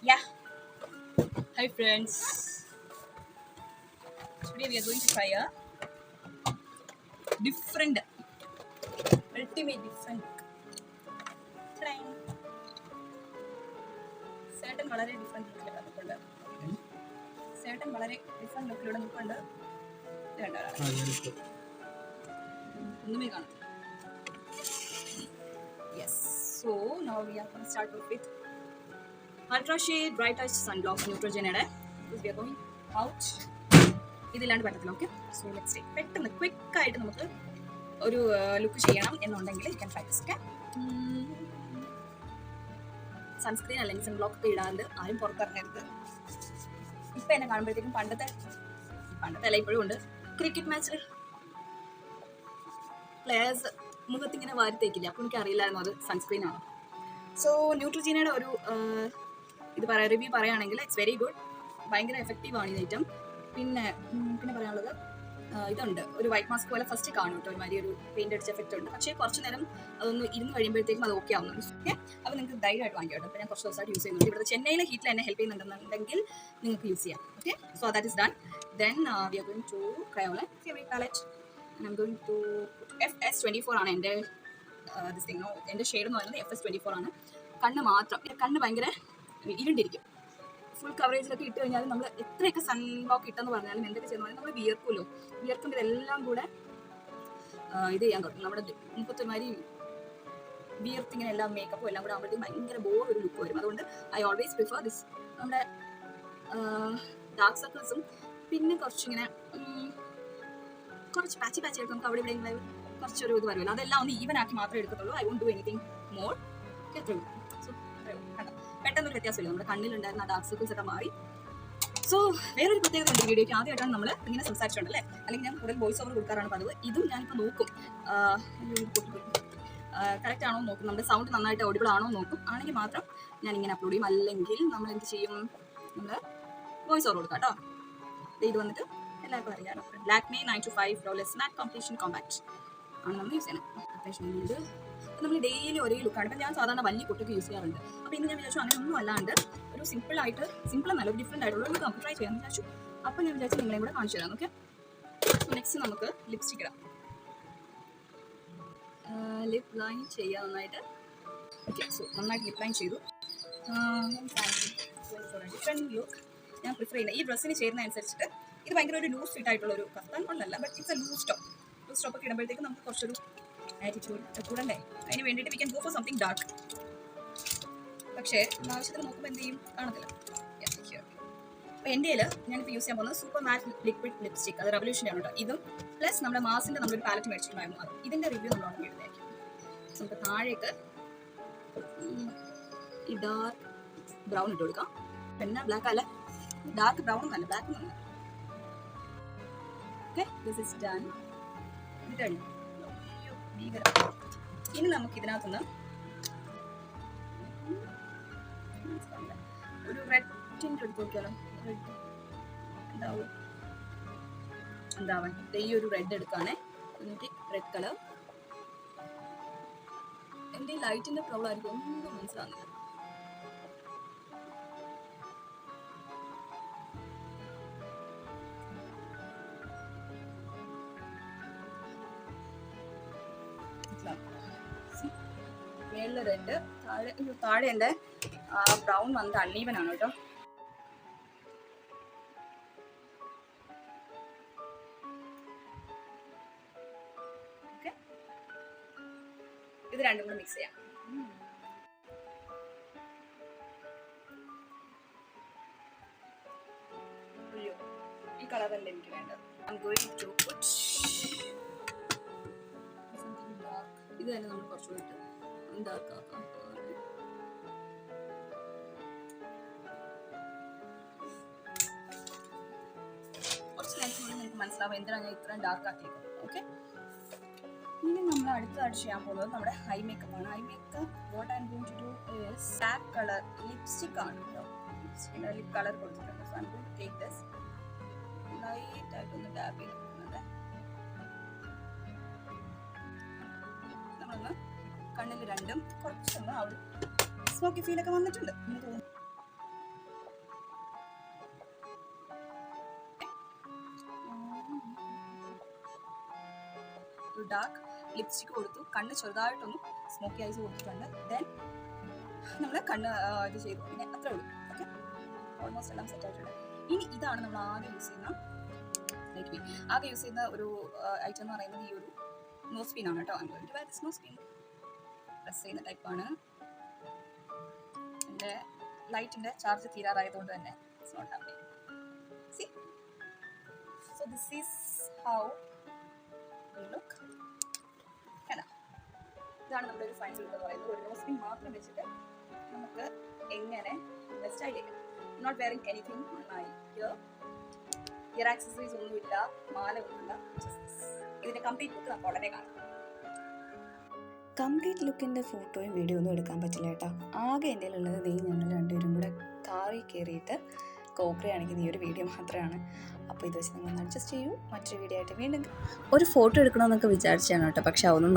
Yeah. Hi friends. Today we are going to try a different, ultimate different. Certain വളരെ different look ഉണ്ട്. Certain വളരെ different look ഇവിടെ നിൽക്കുന്നുണ്ട്. ഒന്നുമേ കാണാം. Yes. So now we are going to start with Ultra Shade Bright Touch Sunblock Neutrogena. We are going out. ഇതില്ലാണ്ട് പറ്റത്തില്ല. Okay, so let's take പെട്ടെന്ന് quick ആയിട്ട് നമുക്ക് ഒരു ലുക്ക് ചെയ്യണം എന്നുണ്ടെങ്കിൽ you can try this. Okay, sunscreen അല്ലെങ്കിൽ sunblock ഒക്കെ ഇടാണ്ട് ആരും പുറത്തിറങ്ങരുത്. ഇപ്പം എന്നെ കാണുമ്പോഴത്തേക്കും പണ്ടത്തെ അല്ല ഇപ്പോഴും ഉണ്ട്, ക്രിക്കറ്റ് മാച്ചിൽ പ്ലേയേഴ്സ് മുഖത്തിങ്ങനെ വാരിത്തേക്കില്ല. അപ്പോൾ എനിക്ക് അറിയില്ലായിരുന്നു അത് സൺസ്ക്രീൻ ആണ്. സോ ന്യൂട്രിജീനയുടെ ഒരു റിവ്യൂ പറയുകയാണെങ്കിൽ ഇറ്റ്സ് വെരി ഗുഡ്, ഭയങ്കര എഫക്റ്റീവ് ആണ് ഈ ഐറ്റം. പിന്നെ പറയാനുള്ളത് ഇതുണ്ട്, ഒരു വൈറ്റ് മാസ്ക് പോലെ ഫസ്റ്റ് കാണും കേട്ടോ, ഒരുമാതിരി ഒരു പെയിന്റ് അടിച്ച എഫക്റ്റ് ഉണ്ട്. പക്ഷേ കുറച്ച് നേരം അതൊന്ന് ഇരുന്ന് കഴിയുമ്പോഴത്തേക്കും അത് ഓക്കെ ആവുന്നുണ്ട്. ഓക്കെ, അപ്പോൾ നിങ്ങൾക്ക് ധൈര്യമായിട്ട് വാങ്ങിക്കാം കേട്ടോ. അപ്പോൾ ഞാൻ കുറച്ച് ദിവസമായിട്ട് യൂസ് ചെയ്യുന്നുണ്ട്. ഇവിടെ ചെന്നൈയിലെ ഹീറ്റിൽ എന്നെ ഹെൽപ്പ് ചെയ്യുന്നുണ്ടെന്നുണ്ടെങ്കിൽ നിങ്ങൾക്ക് യൂസ് ചെയ്യാം. Okay, so that is done. Then we are going to Kryolan favourite palette. I'm going to FS24 ആണ് എൻ്റെ എൻ്റെ ഷെയ്ഡ് എന്ന് പറയുന്നത്. FS24 ആണ്. കണ്ണ് മാത്രം, കണ്ണ് ഭയങ്കര ഇരുണ്ടിരിക്കും. ഫുൾ കവറേജിലൊക്കെ ഇട്ട് കഴിഞ്ഞാൽ നമ്മൾ എത്രയൊക്കെ സൺബ്ലോക്ക് ഇട്ടെന്ന് പറഞ്ഞാലും എന്തൊക്കെ ചെയ്യുന്ന നമ്മൾ വിയർക്കുമല്ലോ. വിയർക്കുമ്പോൾ ഇതെല്ലാം കൂടെ ഇത് ചെയ്യാൻ തുടങ്ങും. നമ്മുടെ മുപ്പത്തൊരുമാതിരി വിയർത്തിങ്ങനെ എല്ലാം മേക്കപ്പും എല്ലാം കൂടെ ആകുമ്പോഴത്തേക്കും ഭയങ്കര ബോർ ഒരു ലുക്ക് വരും. അതുകൊണ്ട് ഐ ഓൾവേസ് പ്രിഫർ ദിസ്. നമ്മുടെ ഡാർക്ക് സർക്കിൾസും പിന്നെ കുറച്ചിങ്ങനെ കുറച്ച് പാച്ചി ആയിട്ട് നമുക്ക് അവിടെ ഇവിടെ കുറച്ചൊരു ഇത് വരുമല്ലോ, അതെല്ലാം ഒന്ന് ഈവൻ ആക്കി മാത്രമേ എടുക്കത്തുള്ളൂ. I won't do anything more. എത്രയും സോ പെട്ടെന്നൊരു വ്യത്യാസമില്ല, നമ്മുടെ കണ്ണിലുണ്ടായിരുന്ന ഡാർക്ക് സർക്കിൾസ് ഒക്കെ മാറി. സോ വേറൊരു പ്രത്യേകത ഉണ്ട് ഈ വീഡിയോയ്ക്ക്. ആദ്യമായിട്ടാണ് നമ്മൾ ഇങ്ങനെ സംസാരിച്ചിട്ടുണ്ടല്ലേ, അല്ലെങ്കിൽ ഞാൻ കൂടുതൽ വോയിസ് ഓവർ കൊടുക്കാറാണ് പതിവ്. ഇതും ഞാനിപ്പോൾ നോക്കും കറക്റ്റ് ആണോ നോക്കും, നമ്മുടെ സൗണ്ട് നന്നായിട്ട് ഓഡിബിൾ ആണോ നോക്കും. ആണെങ്കിൽ മാത്രം ഞാൻ ഇങ്ങനെ അപ്ലോഡ് ചെയ്യും, അല്ലെങ്കിൽ നമ്മൾ എന്ത് ചെയ്യും, നമ്മൾ വോയിസ് ഓവർ കൊടുക്കാം കേട്ടോ. ഇത് വന്നിട്ട് എല്ലാവർക്കും അറിയാം, ലാക്മേ 925 ഫ്ലോലെസ് മാറ്റ് കംപ്ലീഷൻ കോമ്പാക്ട് ആണ് നമ്മൾ യൂസ് ചെയ്യണം. അത്യാവശ്യം ഇത് നമ്മൾ ഡെയിലി ഒരേ ലുക്കാണ്. ഇപ്പം ഞാൻ സാധാരണ വലിയ കുട്ടിക്ക് യൂസ് ചെയ്യാറുണ്ട്. അപ്പോൾ ഇന്ന് ഞാൻ വിചാരിച്ചു അങ്ങനെ ഒന്നും അല്ലാണ്ട് ഒരു സിമ്പിൾ എന്നല്ല, ഒരു ഡിഫറെൻ്റ് ആയിട്ടുള്ള ഒരു നമുക്ക് ട്രൈ ചെയ്യാമെന്ന് വിചാരിച്ചു. അപ്പോൾ ഞാൻ വിചാരിച്ചു നിങ്ങളെയും കൂടെ കാണിച്ചു തരാം. ഓക്കെ, സോ നെക്സ്റ്റ് നമുക്ക് ലിപ്സ്റ്റിക് ഇടാം. ലിപ് ലൈൻ ചെയ്യാം നന്നായിട്ട്. ഓക്കെ, സോ നന്നായിട്ട് ലിപ് ലൈൻ ചെയ്തു. ഡിഫറെൻറ്റ് ലുക്ക് ഞാൻ പ്രിഫർ ചെയ്യുന്നത് ഈ ഡ്രസ്സിന് ചേരുന്ന അനുസരിച്ചിട്ട്. ഇത് ഭയങ്കര ഒരു ലൂസ് ഫിറ്റ് ആയിട്ടുള്ള ഒരു കഫ്താൻ കൊണ്ടല്ല, but it's a loose top ഒക്കെ ഇടുമ്പോഴത്തേക്കും നമുക്ക് കുറച്ചൊരു ആറ്റിറ്റ്യൂഡ് കൂടണ്ടേ. അതിന് വേണ്ടിയിട്ട് we can go for something dark. പക്ഷേ ആവശ്യത്തിന് നോക്കുമ്പോൾ എന്ത് ചെയ്യും, കാണത്തില്ല. അപ്പോൾ എൻ്റെ ഞാനിപ്പോൾ യൂസ് ചെയ്യാൻ പോകുന്നത് സൂപ്പർ മാറ്റ് ലിക്വിഡ് ലിപ്സ്റ്റിക്. അത് റെവല്യൂഷൻ്റെ ആണ് കേട്ടോ. ഇതും പ്ലസ് നമ്മുടെ മാസിൻ്റെ നമ്മളൊരു പാലറ്റ് മേടിച്ചിട്ടുണ്ടായിരുന്നു. അത് ഇതിൻ്റെ റിവ്യൂ നമ്മൾ ഉടനെ ഇടുന്നതായിരിക്കും. നമുക്ക് താഴേക്ക് ഈ ഡാർക്ക് ബ്രൗൺ ഇട്ട് കൊടുക്കാം. പിന്നെ ബ്ലാക്ക് അല്ല, ഡാർക്ക് ബ്രൗൺ എന്നല്ല, ബ്ലാക്ക് എന്നല്ല. Okay, this is done. ഇത് കഴിഞ്ഞു. ഇനി നമുക്ക് ഇതിനകത്തുനിന്ന് ഒരു റെഡ് ടിൻ്റ് എടുത്ത് നോക്കിയാലോ. റെഡ് എന്താവാൻ ഈ ഒരു റെഡ് എടുക്കുകയാണേ. എന്നിട്ട് റെഡ് കളർ. എൻ്റെ ഈ ലൈറ്റിൻ്റെ പ്രോബ്ലം ആയിരിക്കും, ഒന്നും മനസ്സിലാകുന്നില്ല. മേളിൽ റെഡ്, താഴെ എൻ്റെ ബ്രൗൺ വന്നിട്ട് അൺഈവൻ ആണ് കേട്ടോ. ഓക്കെ, ഇത് രണ്ടും കൂടെ മിക്സ് ചെയ്യാം. അയ്യോ, ഈ കളറല്ല എനിക്ക് വേണ്ടത്. I'm going to put something dark. ഇത് തന്നെ നമ്മൾ കുറച്ചുകൂടി ഡാർക്ക് ആക്കാം. കുറച്ച് നേരത്തെ നിങ്ങൾക്ക് മനസ്സിലാവും എന്തിനാണ് ഞാൻ ഇത്രയും ഡാർക്ക് ആക്കിയത്. ഓക്കെ, ഇനി നമ്മൾ അടുത്തതായിട്ട് ചെയ്യാൻ പോകുന്നത് നമ്മുടെ ഐ മേക്കപ്പ് ആണ്. Eye makeup what I'm going to do is സാക്ക് കളർ ലിപ്സ്റ്റിക് ആണ് കേട്ടോ. ലിപ്സ്റ്റിക്കിൻ്റെ ലിപ് കളർ കൊടുത്തിട്ടുണ്ട്. So I'm going to take this light ആയിട്ടൊന്ന് ടാപ്പ് ചെയ്ത് കൊടുക്കുന്നത്. നമ്മളൊന്ന് കണ്ണിൽ രണ്ടും കുറച്ചൊന്ന് അവിടെ സ്മോക്കി ഫീലൊക്കെ വന്നിട്ടുണ്ട് എന്ന് തോന്നുന്നു. ഒരു ഡാർക്ക് ലിപ്സ്റ്റിക്ക് കൊടുത്തു, കണ്ണ് ചെറുതായിട്ടൊന്ന് സ്മോക്കി ഐസ് കൊടുത്തിട്ടുണ്ട്. ദെൻ നമ്മൾ കണ്ണ് ഇത് ചെയ്തു. പിന്നെ അത്രേ ഉള്ളൂ. ഓക്കെ, ഓൾമോസ്റ്റ് എല്ലാം സെറ്റ് ആയിട്ടുണ്ട്. ഇനി ഇതാണ് നമ്മൾ ആകെ യൂസ് ചെയ്യുന്ന ഒരു ഐറ്റം എന്ന് പറയുന്നത് ഈ ഒരു നോസ്പിൻ ആണ് കേട്ടോ. നോസ്പിൻ പ്രസ് ചെയ്യുന്ന ടൈപ്പാണ്. എൻ്റെ ലൈറ്റിൻ്റെ ചാർജ് തീരാറായതുകൊണ്ട് തന്നെ it's not happy. See, so this is how we look. ഇതാണ് നമ്മുടെ ഒരു ഫൈനൽ ലുക്ക് എന്ന് പറയുന്നത്. ഒരു നോസ്പിൻ മാത്രം വെച്ചിട്ട് നമുക്ക് എങ്ങനെ സ്റ്റൈൽ ചെയ്യാം. Not wearing anything on my ear accessories ഒന്നുമില്ല, മാല ഒന്നുമില്ല. ഇതിൻ്റെ കംപ്ലീറ്റ് ലുക്ക് നമുക്ക് ഉടനെ കാണാം. കംപ്ലീറ്റ് ലുക്കിൻ്റെ ഫോട്ടോയും വീഡിയോ ഒന്നും എടുക്കാൻ പറ്റില്ല കേട്ടോ. ആകെ എൻ്റെ ഉള്ളത് ഞങ്ങൾ രണ്ടുപേരും കൂടെ കാറിൽ കയറിയിട്ട് കോക്രി ആണെങ്കിൽ ഈ ഒരു വീഡിയോ മാത്രമാണ്. അപ്പോൾ ഇത് വെച്ച് നിങ്ങൾ അഡ്ജസ്റ്റ് ചെയ്യൂ. മറ്റൊരു വീഡിയോ ആയിട്ട് വീണ്ടും ഒരു ഫോട്ടോ എടുക്കണമെന്നൊക്കെ വിചാരിച്ചാണ് കേട്ടോ, പക്ഷെ അതൊന്നും